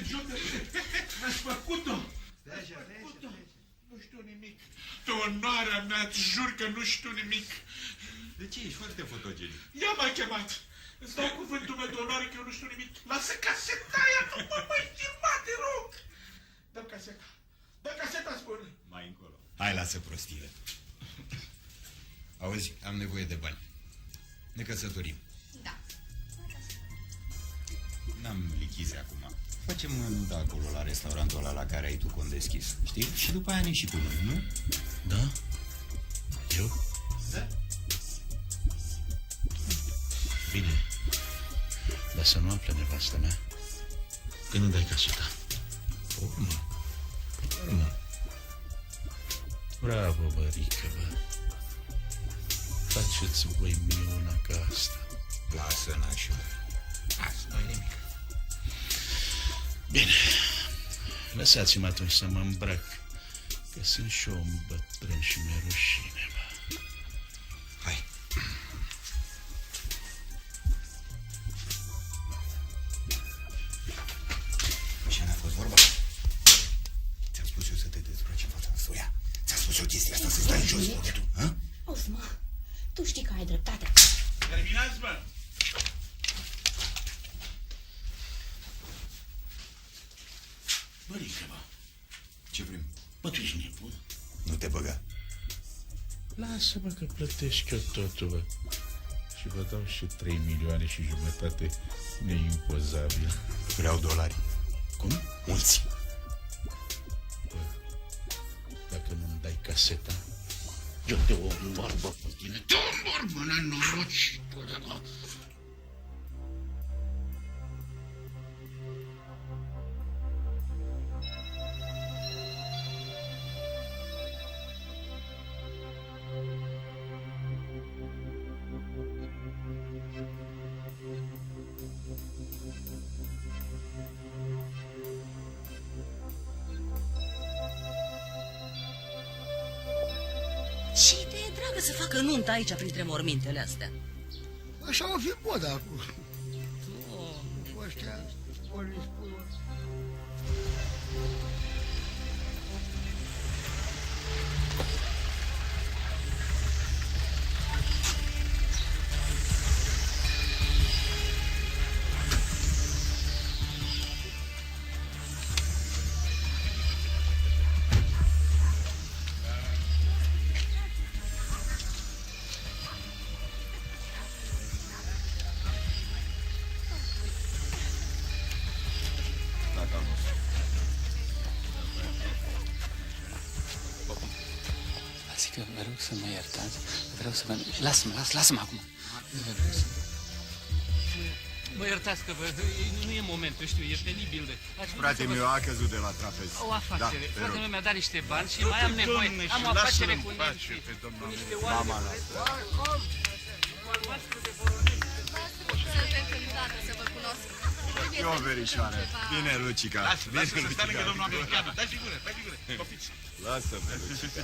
Jota, mi-ați făcut-o. Nu știu nimic. De onoarea mea, îți jur că nu știu nimic. De ce ești foarte fotogenic? Ea m-a chemat. Îți dau cuvântul meu de onoare că eu nu știu nimic. Lasă caseta aia, nu mă mai chema, te rog. Dă caseta. Dă caseta, spune. Mai încolo. Hai, lasă prostile. Auzi, am nevoie de bani. Ne căsătorim. Da. N-am lichize acum. Facem nunta acolo la restaurantul ăla la care ai tu cont deschis. Știi? Și după aia ne și punem, nu? Da? Eu? Da. Bine. Dar să nu afle nevastă mea. Când îmi dai caseta? Pe urmă. Pe urmă. Bravo, bărică, bă. Faceți voi minuna ca asta. Lasă, nașul. Lasă, nu-i nimic. Bine. Lăsați-mă atunci să mă îmbrac. Că sunt și eu un bătrân și mi-e rușine, bă. Hai. Ce n-a fost vorba? Ți-am spus eu să te dezbraci în fața soia. Ți-am spus eu chestia asta, să stai jos bochetul, hă? Osma, tu știi că ai dreptate. Terminați, bă! Bărică, bă. Ce vrem? Bă, tu ești nebun? Nu te băga. Lasă-mă că plătesc eu totul, bă. Și vă dau și 3 milioane și jumătate neimpozabil. Vreau dolari. Cum? Mulți. Bă, dacă nu-mi dai caseta, eu te omor, bă, pe tine. Te omor, bă, nenoroci, bă. Și te e dragă să facă nuntă aici, printre mormintele astea. Așa o fi moda acum. Ăștia, ori îi spun. Că vă rog să mă iertați, vreau să vă... Lasă-mă acum. Mă iertați că nu e momentul, știu, e penibil de... Frate meu a căzut de la trapez. O afacere. Da, Fratele meu mi-a dat niște bani și mai am nevoie. Am o afacere cu niște mama noastră. Suntem cândată să vă cunosc. Eu, verișoară. Bine, Lucica. Lasă să stai lângă domnul american. Dai figură, copiți. Lasă-mă, Lucica.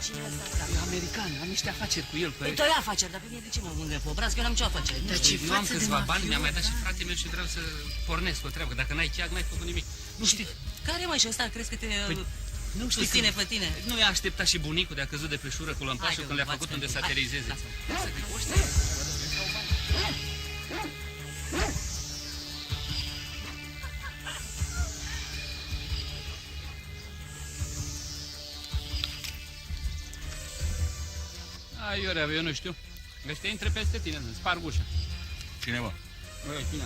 Cine e ăsta? E american, am niște afaceri cu el. Păi tu ai afaceri, dar pe mine de ce mă mângâie pe obraz? Că eu n-am nicio afacere. Eu am câțiva bani, mi-a mai dat și frate meu și vreau să pornesc o treabă. Dacă n-ai cheag, n-ai făcut nimic. Nu știi. Care mai și ăsta? Crezi că te Nu știi susține pe tine? Nu i-a așteptat și bunicul de a căzut de pe șură cu lămpașul când le-a făcut unde să aterizeze. Lasă că ăștia... Aiurea, eu nu știu. Ăștia intre peste tine, sparg ușa. Cine, bă? Cine?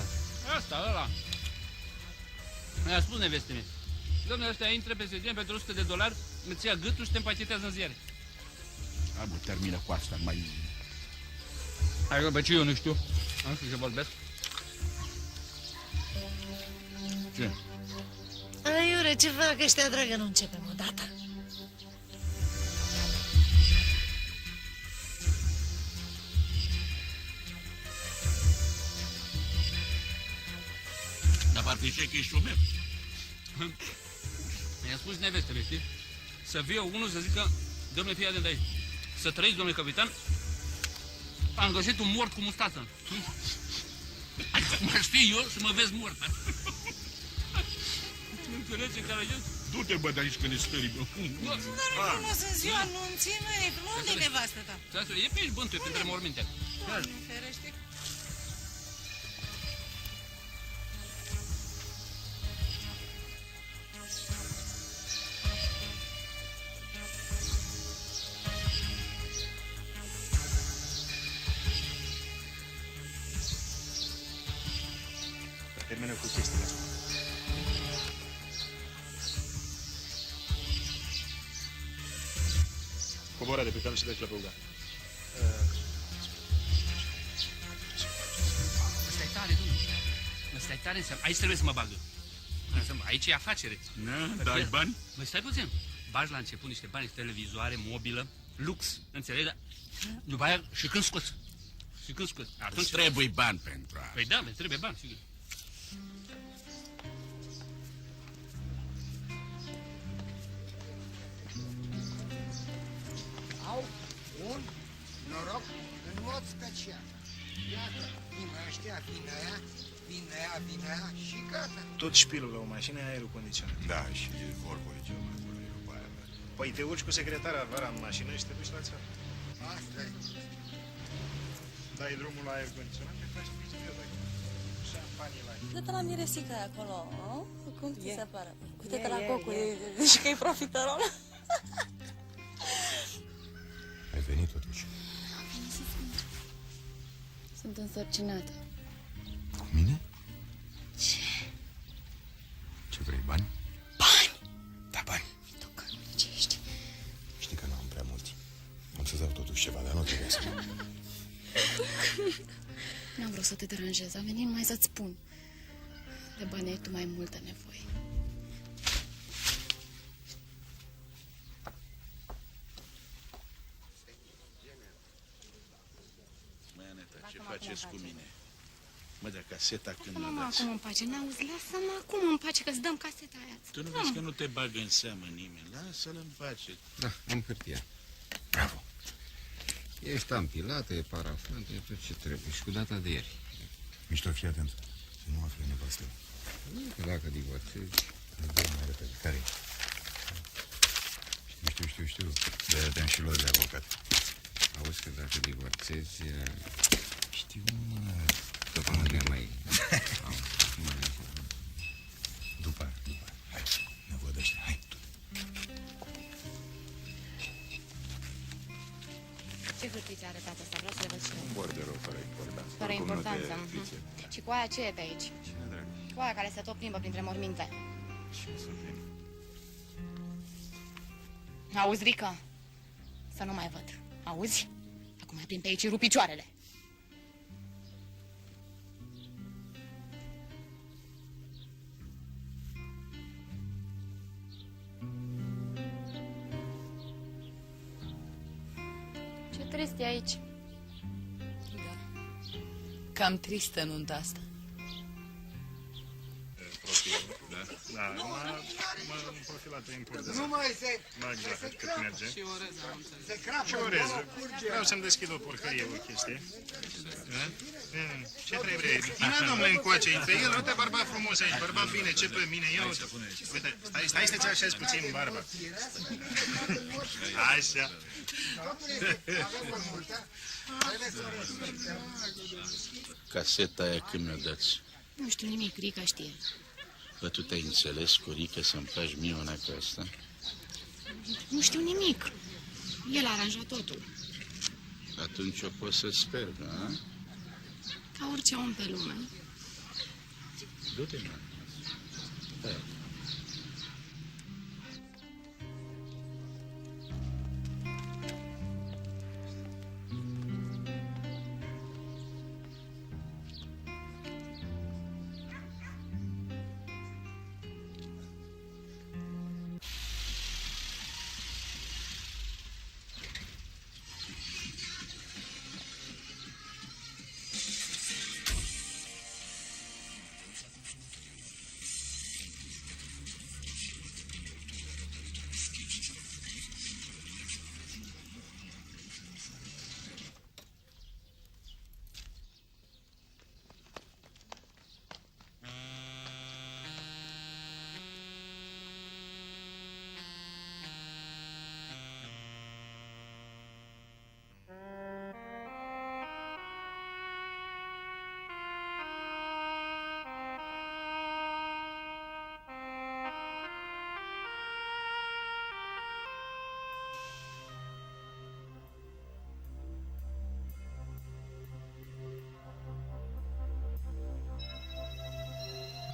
Ăsta, ăla. Mi-a spus neveste mie. Dom'le, ăștia intră peste tine pentru $100, îți ia gâtul și te împachetează în ziare. Hai, bă, termină cu asta, mai... Hai că pe ce eu nu știu. Nu știu ce vorbesc. Ce? Aiure, ce fac ăștia, dragă, nu începem odată. Dar parcă zice că ești șomer. Mi-a spus nevestele, știi? Să fie unul să zică, domnule, fii atent aici. Să trăiți, domnule capitan, am găsit un mort cu mustață. Mă știi eu să mă vezi mort. Înțelegi în care ești? Du-te, bă, de aici că ne sperii, bă. Dar nu sunt ziua anunții, măi. Unde e nevastă ta? E pe aici bântuie, printre morminte. Doamne, ferește. Termină cu chestiile astea. Coboară de pe cal și dă-ți la băuga. Ăsta e tare, domnule. Ăsta e tare înseamnă. Aici trebuie să mă bagă. Aici e afacere. Na, dai bani? Măi, stai puțin. Bagi la început niște bani, televizoare, mobilă, lux, înțelegi? Dar după aia și când scoți. Și când scoți. Atunci trebuie bani pentru asta. Păi da, trebuie bani, sigur. Au un noroc în mod special. Iată, vin ăștia, vin aia, vin aia, vin aia și gata. Tot șpilul la o mașină e aerul condiționat. Da, și Volvo e cel mai bun după aia. Păi te urci cu secretara vara în mașină și te duci la țară. Asta e. Dai drumul la aer condiționat, te faci pizdiu, dai șampanie la aer. Uite-te la miresica aia acolo, a? Cum ți se pare? Uite-te la cocul, zici că e profiterol. Ai venit totuși. Sunt însărcinată. Cu mine? Ce vrei, bani? Bani! Da, bani. Tu că ce ești? Știi că nu am prea mulți. Am să-ți dau totuși ceva, dar nu trebuie să mă... N-am vrut să te deranjez, am venit numai să-ți spun. De bani ai tu mai multă nevoie. Măi, Aneta, ce faceți cu mine? Mă, dar caseta când mă Mama, dați? acum în pace, n-auzi, lasă-mă acum în pace, că-ți dăm caseta aia. Tu nu vezi că nu te bagă în seamă nimeni. Lasă-l în pace. Da, am hârtia. Bravo. E ștampilată, e parafată, e tot ce trebuie. Și cu data de ieri. Mișto, fii atent. Să nu afle nevastă. Că dacă divorțezi... Dă mai repede. Care-i? Știu. De-aia și lor de avocat. Auzi că dacă divorțezi... Știu, mă. Că nu le mai... După. Hai, ne văd ăștia. Hai, tu. Ce hârtiți a arătat asta? Vreau să le văd și eu. Borderul fără importanță. Fără Oricum nu te importanță. frice. Și cu aia ce e pe aici? Cine drag? Cu aia care se tot plimbă printre morminte. Și să vin. Auzi, Rică? Să nu mai văd. Auzi? Acum mai prind pe aici și rup picioarele. Ce trist e aici. Cam tristă nunta asta. Da, m-am profilat în import de Nu mai se... Mag zahăr cât merge. Se crapă. Și orez. Vreau să-mi deschid o porcărie, o chestie. Da? Ce trebuie? Vină, domnule, încoace între el. Uite, bărbat frumos aici, bărbat bine, ce pe mine. Ia uite. Uite, stai să-ți așezi puțin barba. Așa. Avem mai multă. Trebuie să o respectăm. Caseta aia când mi-o dați? Nu știu nimic, Rica știe. Bă, tu te-ai înțeles cu Rica să-mi faci mie una ca asta? Nu știu nimic. El a aranjat totul. Atunci o pot să sper, da? Ca orice om pe lume. Du-te, mă. Hai.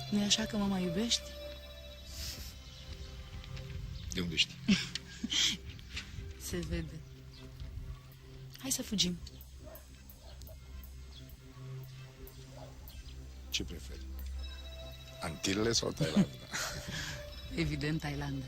Nu-i așa că mă mai iubești? De unde știi? Se vede. Hai să fugim. Ce preferi? Antilele sau Thailanda? Evident, Thailanda.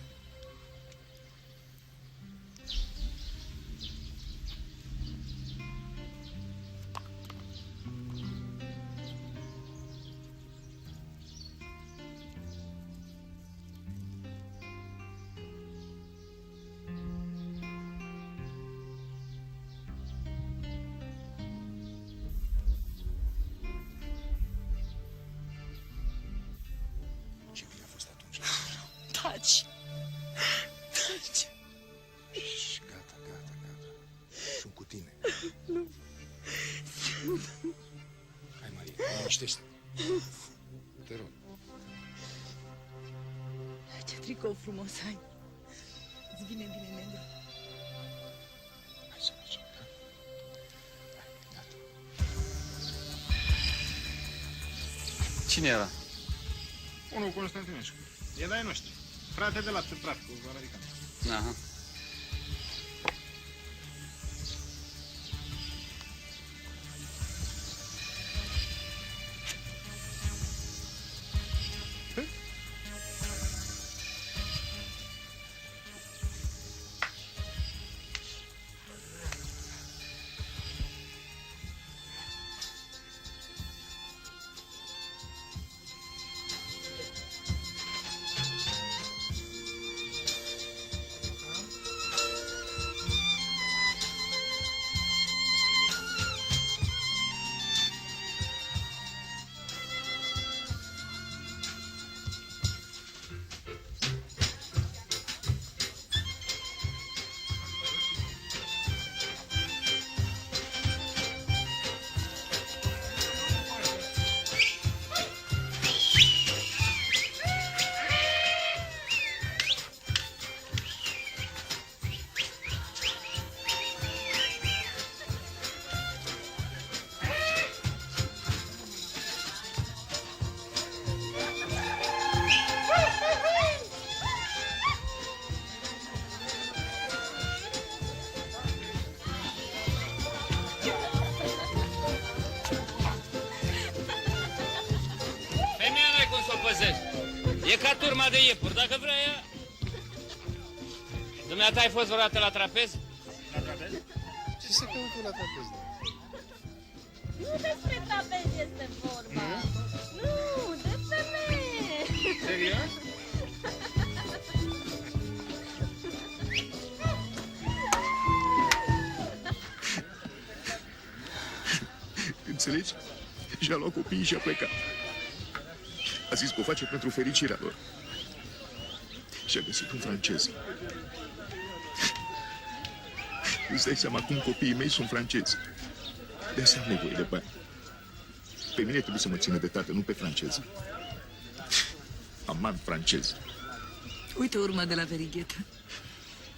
Ce bine a fost atunci. Taci! Șș, gata. Sunt cu tine. Hai, Maria, liniștește. Te rog. Ce tricou frumos ai! Îți vine bine negru. Hai să mergem, da? Hai, gata. Cine era? Unul Constantinescu. E de-ai noștri. Frate de lapte praf cu american. Aha. Femeia n-ai cum să o păzești. E ca turma de iepuri, dacă vrea ea. Dumneata ai fost vreodată la trapez? La trapez? Ce se căută la trapez? Nu despre trapez este vorba. Nu, de femeie. Serios? Înțelegi? Și-a luat copiii și a plecat. A zis că o face pentru fericirea lor. Și a găsit un francez. Îți dai seama cum copiii mei sunt francezi. De asta am nevoie de bani. Pe mine trebuie să mă țină de tată, nu pe francez. Amant francez. Uite urma de la verighetă.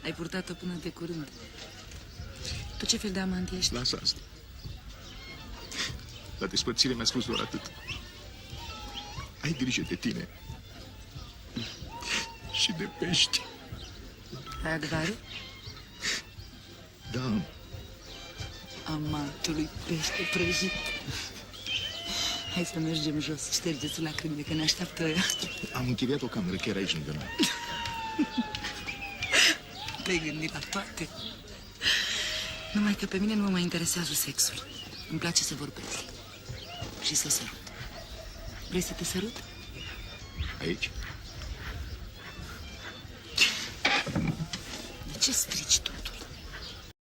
Ai purtat-o până de curând. Tu ce fel de amant ești? Lasă asta. La despărțire mi-a spus doar atât. Ai grijă de tine. Și de pești. Ai adevărul? Da, Amantului pește prăjit. Hai să mergem jos, ștergeți lacrimile, că ne așteaptă ăia. am închiriat o cameră chiar aici lângă noi. Te-ai gândit la toate. Numai că pe mine nu mă mai interesează sexul. Îmi place să vorbesc. Și să sărut. Vrei să te sărut? Aici?